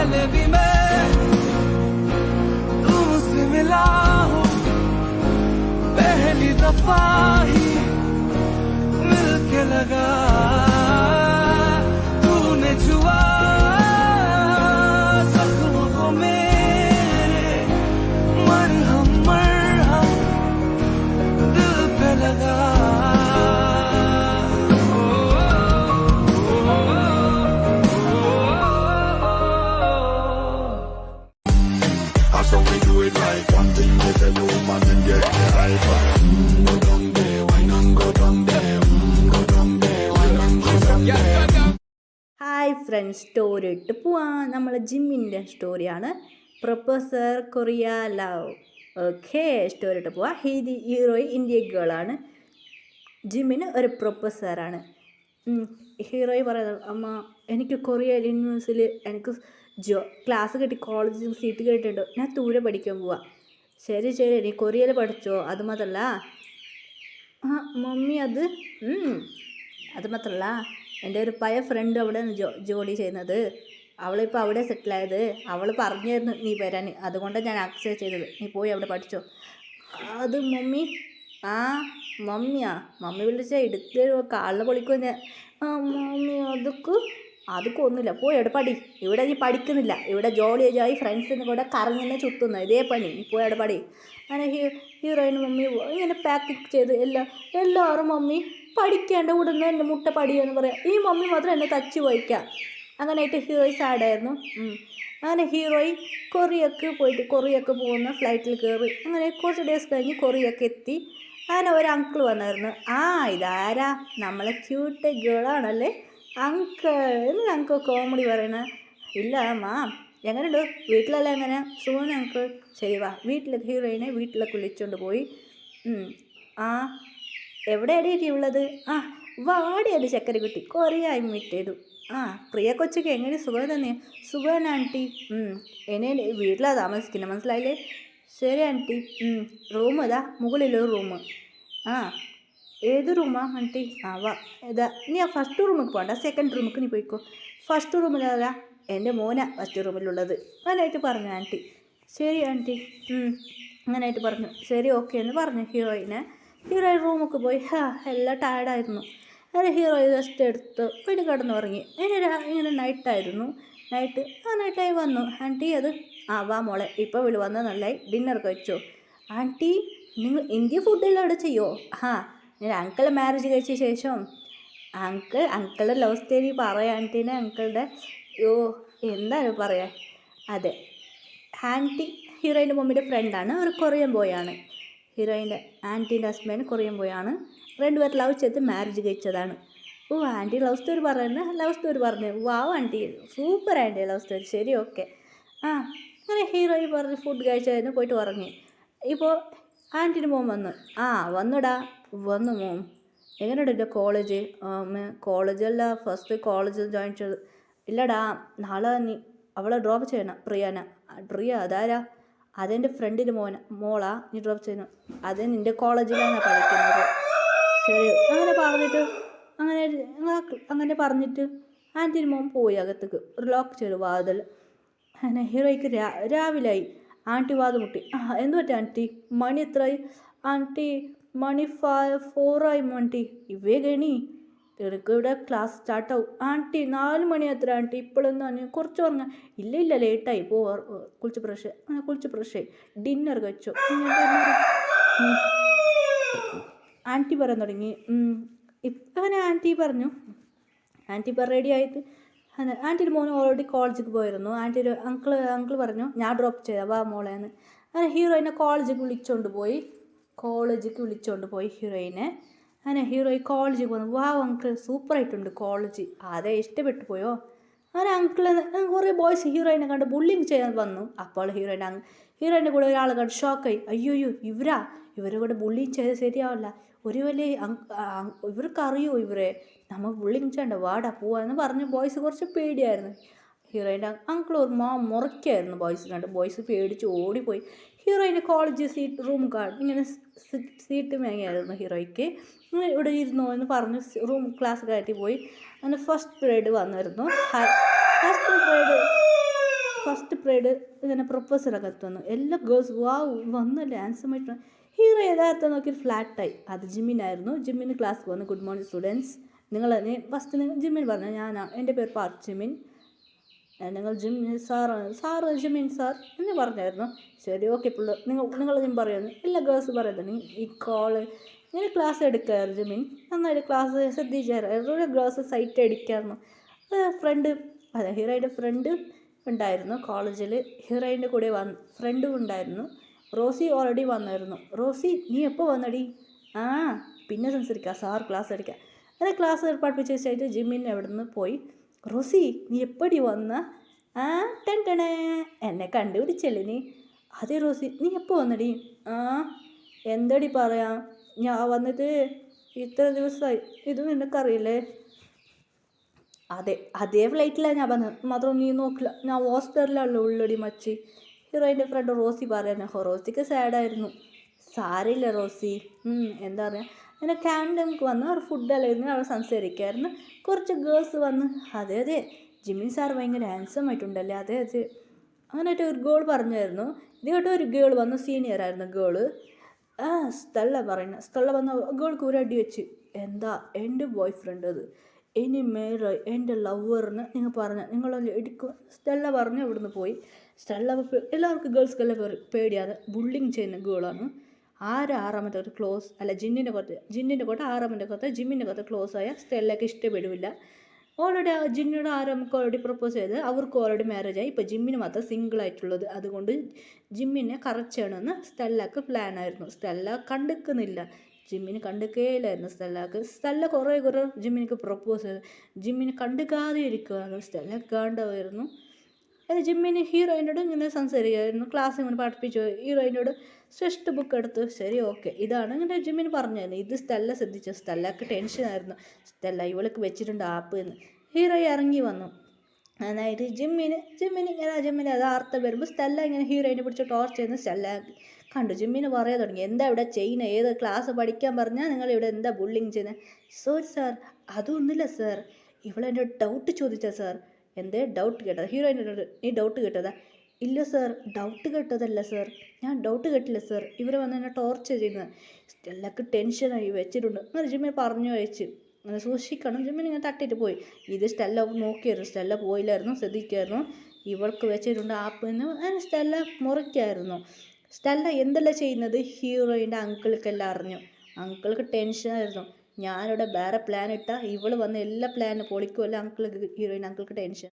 पहले भी मैं तुमसे मिला हूँ, पहली दफा ही मिलके लगा तूने छुआ जख्मों को मेरे, मरहम मरहम दिल पे लगा। So we do it right. One thing they tell you, woman, and get the hype. Go down there, why not go down there? Go down there, why not go down there? Hi friends, story ഇട്ട് പോവാം. നമ്മൾ ജിമ്മിൻ്റെ സ്റ്റോറിയാണ്. Professor Korea love. Okay, story ഇട്ട് പോവാം. Heroine India ഗേളാണ്. ജിമ്മിന് ഒരു പ്രൊഫസറാണ്. ഹീറോയി പറയുന്നത്, അമ്മ എനിക്ക് കൊറിയ യൂണിവേഴ്സിറ്റിയിൽ എനിക്ക് ക്ലാസ് കിട്ടി, കോളേജിൽ സീറ്റ് കിട്ടിയിട്ടുണ്ട്, ഞാൻ ദൂരെ പഠിക്കാൻ പോവാം. ശരി ശരി, നീ കൊറിയയിൽ പഠിച്ചോ. അത് മാത്രമല്ല മമ്മി അത് മാത്രമല്ല എൻ്റെ ഒരു പഴയ ഫ്രണ്ട് അവിടെ ജോലി ചെയ്യുന്നത്, അവളിപ്പോൾ അവിടെ സെറ്റിലായത്. അവൾ പറഞ്ഞായിരുന്നു നീ വരാൻ, അതുകൊണ്ടാണ് ഞാൻ ആക്സെപ്റ്റ് ചെയ്തത്. നീ പോയി അവിടെ പഠിച്ചോ. അത് മമ്മി. മമ്മിയാ? മമ്മി വിളിച്ചാൽ എടുത്ത് കാളിൽ പൊളിക്കും ഞാൻ. മമ്മി അതൊക്കെ ഒന്നുമില്ല, പോയി അവിടെ പഠി. ഇവിടെ നീ പഠിക്കുന്നില്ല, ഇവിടെ ജോലിയായി ഫ്രണ്ട്സിന് കൂടെ കറങ്ങിനെ ചുറ്റുന്നു, ഇതേ പണി. നീ പോയി അവിടെ പഠി. അങ്ങനെ ഹീറോയിൻ മമ്മി ഇങ്ങനെ പാക്കിങ് ചെയ്ത് എല്ലാവരും മമ്മി പഠിക്കേണ്ട ഉടനെ എൻ്റെ മുട്ട പഠിയെന്ന് പറയാം. ഈ മമ്മി മാത്രം എന്നെ തച്ച് വയ്ക്കാം. അങ്ങനെയായിട്ട് ഹീറോയി സാഡായിരുന്നു. അങ്ങനെ ഹീറോയി കൊറിയക്ക് പോകുന്ന ഫ്ലൈറ്റിൽ കയറി. അങ്ങനെ കുറച്ച് ഡേയ്സ് കഴിഞ്ഞ് കൊറിയക്ക് എത്തി. അങ്ങനെ ഒരു അങ്കിൾ വന്നായിരുന്നു. ഇതാരാ? നമ്മളെ ക്യൂട്ട് ഗേളാണല്ലേ അങ്കിൾ കോമഡി പറയണ. ഇല്ല അമ്മ, എങ്ങനെയുണ്ട് വീട്ടിലെല്ലാം എങ്ങനെ? സുഖം അങ്കിൾ. ശരി വാ, ഹീറോയിനെ വീട്ടിലേക്ക് വിളിച്ചുകൊണ്ട് പോയി. എവിടെയാണ് ഉള്ളത്? വാടിയത് ചക്കര കുട്ടി, കുറേ ആയി മീറ്റ് ചെയ്തു. പ്രിയ കൊച്ചൊക്കെ എങ്ങനെ? സുഖം തന്നെ. സുഖം ആൻറ്റി. എന്നെ വീട്ടിലാണ് താമസിക്കുന്നത്, മനസ്സിലായില്ലേ? ശരി ആൻറ്റി. റൂം ഇതാ മുകളിലൊരു റൂം. ഏത് റൂമാ ആൻറ്റി? വാ ഇതാ. നീ ഫസ്റ്റ് റൂമിൽ പോകണ്ട, സെക്കൻഡ് റൂമിലേക്ക് നീ പോയിക്കോ. ഫസ്റ്റ് റൂമിലല്ല, എൻ്റെ മോനാ ഫസ്റ്റ് റൂമിലുള്ളത്. അങ്ങനെയായിട്ട് പറഞ്ഞു ആൻറ്റി. ശരി ആൻറ്റി. അങ്ങനെയായിട്ട് പറഞ്ഞു. ശരി ഓക്കെ എന്ന് പറഞ്ഞു ഹീറോയിൻ റൂമിലേക്ക് പോയി. എല്ലാം ടയർഡായിരുന്നു. അങ്ങനെ ഹീറോയി റെസ്റ്റ് എടുത്ത് പിന്നെ കിടന്നു ഉറങ്ങി. ഇങ്ങനെ നൈറ്റായിരുന്നു. നൈറ്റായി വന്നു. ആൻറ്റി അത് വാ മോളെ, ഇപ്പോൾ വന്ന് നല്ലായി, ഡിന്നർ കഴിച്ചോ. ആൻറ്റി നിങ്ങൾ ഇന്ത്യ ഫുഡെല്ലാം ഇവിടെ ചെയ്യോ? ഞാൻ അങ്കിൾ മാരേജ് കഴിച്ച ശേഷം അങ്കിളുടെ ലവ് സ്റ്റോറി പറയാം ആൻറ്റീനെ. അങ്കിളുടെ എന്താണ് പറയാ? അതെ, ആൻറ്റി ഹീറോയിൻ്റെ മമ്മിയുടെ ഫ്രണ്ടാണ്, ഒരു കൊറിയൻ ബോയാണ്. ഹീറോയിൻ്റെ ആൻറ്റീൻ്റെ ഹസ്ബൻഡ് കൊറിയൻ ബോയാണ്. രണ്ടുപേർ ലവ് ചെയ്ത് മാരേജ് കഴിച്ചതാണ്. ആൻറ്റി ലവ് സ്റ്റോറി പറഞ്ഞു. Wow aunty, super aunty love story. ശരി ഓക്കെ. അങ്ങനെ ഹീറോയി പറഞ്ഞ് ഫുഡ് കഴിച്ചായിരുന്നു, പോയിട്ട് ഉറങ്ങി. ഇപ്പോൾ ആൻറ്റീൻ്റെ മോൻ വന്നുടാ. വന്നു മോൻ. എങ്ങനെയുണ്ട് എൻ്റെ കോളേജല്ല ഫസ്റ്റ് കോളേജ് ജോയിൻ ചെയ്ത്. ഇല്ലടാ, നാളെ നീ അവളെ ഡ്രോപ്പ് ചെയ്യണം. പ്രിയ അതാരാ? അതെൻ്റെ ഫ്രണ്ടിൻ്റെ മോളാ നീ ഡ്രോപ്പ് ചെയ്യുന്നു. അത് നിൻ്റെ കോളേജിലാണ് പഠിക്കുന്നത്. ശരി അങ്ങനെ പറഞ്ഞിട്ട് ആൻറ്റീൻ്റെ മോൻ പോയി അകത്തേക്ക്. ലോക്ക് ചെയ്തു വാതിൽ. അങ്ങനെ ഹീറോയ്ക്ക് രാവിലായി. ആൻറ്റി വാതിൽ മുട്ടി. എന്ത് പറ്റി ആൻറ്റി? മണി എത്രയായി ആൻറ്റി? മണി 4 ആയി ആൻറ്റി. ഇവേ ഗണി, എനിക്ക് ഇവിടെ ക്ലാസ് സ്റ്റാർട്ടാവും. ആൻറ്റി 4 മണി എത്ര ആൻറ്റി? ഇപ്പോഴൊന്നും കുറച്ച് ഉറങ്ങാൻ. ഇല്ല ലേറ്റായി. കുളിച്ച് ഫ്രഷ് ഡിന്നർ കഴിച്ചു. ആൻറ്റി പറയാൻ തുടങ്ങി. അങ്ങനെ ആൻറ്റി ഇപ്പോൾ റെഡി ആയിട്ട്. ആൻറ്റിയുടെ മോന് ഓൾറെഡി കോളേജിൽ പോയിരുന്നു. ആൻറ്റിയുടെ അങ്കിൾ പറഞ്ഞു ഞാൻ ഡ്രോപ്പ് ചെയ്താൽ വാ മോളേന്ന്. അങ്ങനെ ഹീറോയിനെ കോളേജിലേക്ക് വിളിച്ചുകൊണ്ട് പോയി ഹീറോയിനെ. അങ്ങനെ ഹീറോയി കോളേജിൽ പോകുന്നു. വാ അങ്കിൾ സൂപ്പറായിട്ടുണ്ട് കോളേജ്. അതെ, ഇഷ്ടപ്പെട്ടു പോയോ? അങ്ങനെ കുറേ ബോയ്സ് ഹീറോയിനെ കണ്ട് ബുള്ളിങ് ചെയ്യാൻ വന്നു. അപ്പോൾ ഹീറോയിൻ്റെ കൂടെ ഒരാൾ കണ്ട് ഷോക്കായി. അയ്യോ ഇവരെ കൂടെ ബുള്ളിങ് ചെയ്ത് ശരിയാവില്ല. ഒരു വലിയ ഇവർക്കറിയോ നമ്മൾ ബുള്ളിങ് ചെയ്യണ്ട, വാടാ പോവാന്ന് പറഞ്ഞ് ബോയ്സ് കുറച്ച് പേടിയായിരുന്നു. ഹീറോയിൻ്റെ അങ്കിൾ ഒരു മുറയ്ക്കായിരുന്നു ബോയ്സ് കണ്ട്. ബോയ്സ് പേടിച്ച് ഓടിപ്പോയി. ഹീറോയിൻ്റെ കോളേജ് റൂം ഇങ്ങനെ സീറ്റ് വാങ്ങിയായിരുന്നു ഹീറോയ്ക്ക്. ഇവിടെ ഇരുന്നോ എന്ന് പറഞ്ഞ് ക്ലാസ് കയറ്റി പോയി. അങ്ങനെ ഫസ്റ്റ് പീരീഡ് വന്നിരുന്നു. ഫസ്റ്റ് പീരീഡ് ഇങ്ങനെ പ്രൊഫസറൊക്കെ എത്തുന്നു. എല്ലാ ഗേൾസ് വാവ് വന്നല്ലേ ആൻസമായിട്ട്. ഹീറോ യഥാർത്ഥം നോക്കി ഫ്ലാറ്റായി. അത് ജിമ്മിനായിരുന്നു. ജിമ്മിന് ക്ലാസ് വന്നു. Good morning students. നിങ്ങൾ ഫസ്റ്റ് ജിമ്മിൻ പറഞ്ഞു, എൻ്റെ പേര് പാർക്ക് ജിമ്മിൻ, നിങ്ങൾ സാറ് ജിമ്മിൻ സാർ എന്ന് പറഞ്ഞായിരുന്നു. ശരി ഓക്കെ പിള്ളേർ നിങ്ങൾ ജിം പറയുന്നു. എല്ലാ ഗേൾസ് പറയുന്നു ഈ കോള് ഇങ്ങനെ ക്ലാസ് എടുക്കാറ് ജിമ്മിൻ നന്നായിട്ട് ക്ലാസ് ശ്രദ്ധിച്ചായിരുന്നു. ഗേൾസ് സൈറ്റ് അടിക്കായിരുന്നു. ഫ്രണ്ട് അതെ ഹീറോയുടെ ഫ്രണ്ട് ഉണ്ടായിരുന്നു കോളേജിൽ. ഹീറോയിൻ്റെ കൂടെ ഫ്രണ്ടും ഉണ്ടായിരുന്നു. റോസി ഓൾറെഡി വന്നായിരുന്നു. റോസി നീ എപ്പോൾ വന്നടി? ആ പിന്നെ സംസാരിക്കാം, സാർ ക്ലാസ് എടുക്കാം. അങ്ങനെ ക്ലാസ് പഠിപ്പിച്ച് വെച്ചായിട്ട് ജിമ്മിന് എവിടെ നിന്ന് പോയി. റോസി നീ എപ്പടി വന്ന? ആ ടെൻറ്റണേ എന്നെ കണ്ടുപിടിച്ചല്ലേ നീ? അതെ റോസി നീ എപ്പോൾ വന്നടി? ആ എന്തടി പറയാം, ഞാൻ വന്നിട്ട് ഇത്ര ദിവസമായി, ഇത് നിനക്കറിയില്ലേ? അതേ ഫ്ലൈറ്റിലാണ് ഞാൻ വന്നത്, മാത്രം നീ നോക്കില്ല, ഞാൻ ഹോസ്പിറ്റലിലാണല്ലോ ഉള്ളടി മച്ചി. ഹീറോയിൻ്റെ ഫ്രണ്ട് റോസി പറയുന്നത്. റോസിക്ക് സാഡായിരുന്നു. സാരമില്ല റോസി, എന്താ പറയുക, അങ്ങനെ ക്യാൻറ്റീനിലേക്ക് വന്ന് അവർ ഫുഡെല്ലാം ഇരുന്ന് അവർ സംസാരിക്കായിരുന്നു. കുറച്ച് ഗേൾസ് വന്ന് അതെ ജിമ്മിൻ സാർ ഭയങ്കര ഹാൻസം ആയിട്ടുണ്ടല്ലേ, അതെ അങ്ങനെയായിട്ട് ഒരു ഗേൾ പറഞ്ഞായിരുന്നു. ഇത് കേട്ടോ ഒരു ഗേൾ വന്നു, സീനിയർ ആയിരുന്നു ഗേള്. സ്റ്റെല്ല വന്ന ഗേൾക്ക് ഒരു അടി വെച്ച്. എന്താ എൻ്റെ ബോയ് ഫ്രണ്ട് അത്, ഇനി മേലെ എൻ്റെ ലവറിന് നിങ്ങൾ പറഞ്ഞ നിങ്ങളെല്ലാം എടുക്കും. സ്റ്റെല്ല പറഞ്ഞ് ഇവിടുന്ന് പോയി. സ്റ്റെല്ല എല്ലാവർക്കും ഗേൾസ്ക്കെല്ലാം പേടിയാണ്, ബുള്ളിങ് ചെയ്യുന്ന ഗേളാണ്. ആറാമത്തെ ഒരു ക്ലോസ് അല്ല ജിന്നിൻ്റെ കൊത്ത ആറാമത്തെ കൊത്ത ജിമ്മിൻ്റെ കൊത്ത ക്ലോസ് ആയ സ്റ്റെല്ലയ്ക്ക് ഇഷ്ടപ്പെടില്ല. ഓൾറെഡി ആ ജിന്നിനോട് ആരാമക്ക് ഓൾറെഡി പ്രപ്പോസ് ചെയ്ത് അവർക്ക് ഓൾറെഡി മാരേജ് ആയി. ഇപ്പോൾ ജിമ്മിന് മാത്രം സിംഗിൾ ആയിട്ടുള്ളത്. അതുകൊണ്ട് ജിമ്മിനെ കറക്റ്റ് ചെയ്യണമെന്ന് സ്റ്റെല്ലക്ക് പ്ലാനായിരുന്നു. സ്റ്റെല്ല കണ്ടിക്കുന്നില്ല, ജിമ്മിന് കണ്ടിക്കേലായിരുന്നു സ്റ്റെല്ല കുറേ ജിമ്മിനിക്ക് പ്രപ്പോസ് ചെയ്ത് ജിമ്മിന് കണ്ടിക്കാതെ ഇരിക്കുമായിരുന്നു. സ്റ്റെല്ല കാണാമായിരുന്നു. അത് ജിമ്മിന് ഹീറോയിനോട് ഇങ്ങനെ സംസാരിക്കുമായിരുന്നു. ക്ലാസ് ഇങ്ങനെ പഠിപ്പിച്ചു. ഹീറോയിനോട് ടെക്സ്റ്റ് ബുക്ക് എടുത്ത് ശരി ഓക്കെ ഇതാണ് ഇങ്ങനെ ജിമ്മിന് പറഞ്ഞായിരുന്നു. ഇത് സ്റ്റെല്ല ശ്രദ്ധിച്ചു. സ്റ്റെല്ലക്ക് ടെൻഷനായിരുന്നു. സ്റ്റെല്ല ഇവൾക്ക് വെച്ചിട്ടുണ്ട് ആപ്പ് എന്ന്. ഹീറോ ഇറങ്ങി വന്നു. അതായത് ജിമ്മിന് യഥാർത്ഥം വരുമ്പോൾ സ്റ്റെല്ല ഇങ്ങനെ ഹീറോയിനെ പിടിച്ച് ടോർച്ച് ചെയ്യുന്ന സ്റ്റെല്ല കണ്ടു. ജിമ്മിന് പറയാൻ തുടങ്ങി, എന്താ ഇവിടെ ചെയ്യുന്നത്, ഏത് ക്ലാസ് പഠിക്കാൻ പറഞ്ഞാൽ നിങ്ങളിവിടെ എന്താ ബുള്ളിങ് ചെയ്യുന്നത്? സോറി സാർ, അതൊന്നുമില്ല സാർ, ഇവളെൻ്റെ ഡൗട്ട് ചോദിച്ചാൽ സാർ. എന്തേ ഡൗട്ട് കേട്ടത്? ഹീറോയിനോട് നീ ഡൗട്ട് കേട്ടതാ? ഇല്ല സാർ, ഡൗട്ട് കേട്ടതല്ല സാർ, ഞാൻ ഡൗട്ട് കേട്ടില്ല സാർ, ഇവർ വന്ന് എന്നെ ടോർച്ചർ ചെയ്യുന്നത്. സ്റ്റെല്ലക്ക് ടെൻഷനായി വെച്ചിട്ടുണ്ട്. അങ്ങനെ ജിമ്മിനെ പറഞ്ഞു അയച്ച് അങ്ങനെ സൂക്ഷിക്കണം. ജിമ്മിന് ഇങ്ങനെ തട്ടിയിട്ട് പോയി. ഇത് സ്റ്റെല്ല നോക്കിയായിരുന്നു. സ്റ്റെല്ല പോയില്ലായിരുന്നു, ശ്രദ്ധിക്കുമായിരുന്നു. ഇവൾക്ക് വെച്ചിട്ടുണ്ട് ആപ്പിന്ന്. അങ്ങനെ സ്റ്റെല്ല മുറിക്കായിരുന്നു. സ്റ്റെല്ല എന്തെല്ലാം ചെയ്യുന്നത് ഹീറോയിൻ്റെ അങ്കിൾക്കെല്ലാം അറിഞ്ഞു. അങ്കിൾക്ക് ടെൻഷനായിരുന്നു. ഞാനിവിടെ വേറെ പ്ലാൻ ഇട്ടാൽ ഇവൾ വന്ന് എല്ലാ പ്ലാനും പൊളിക്കുമല്ലോ. Heroine അങ്കിൾക്ക് tension.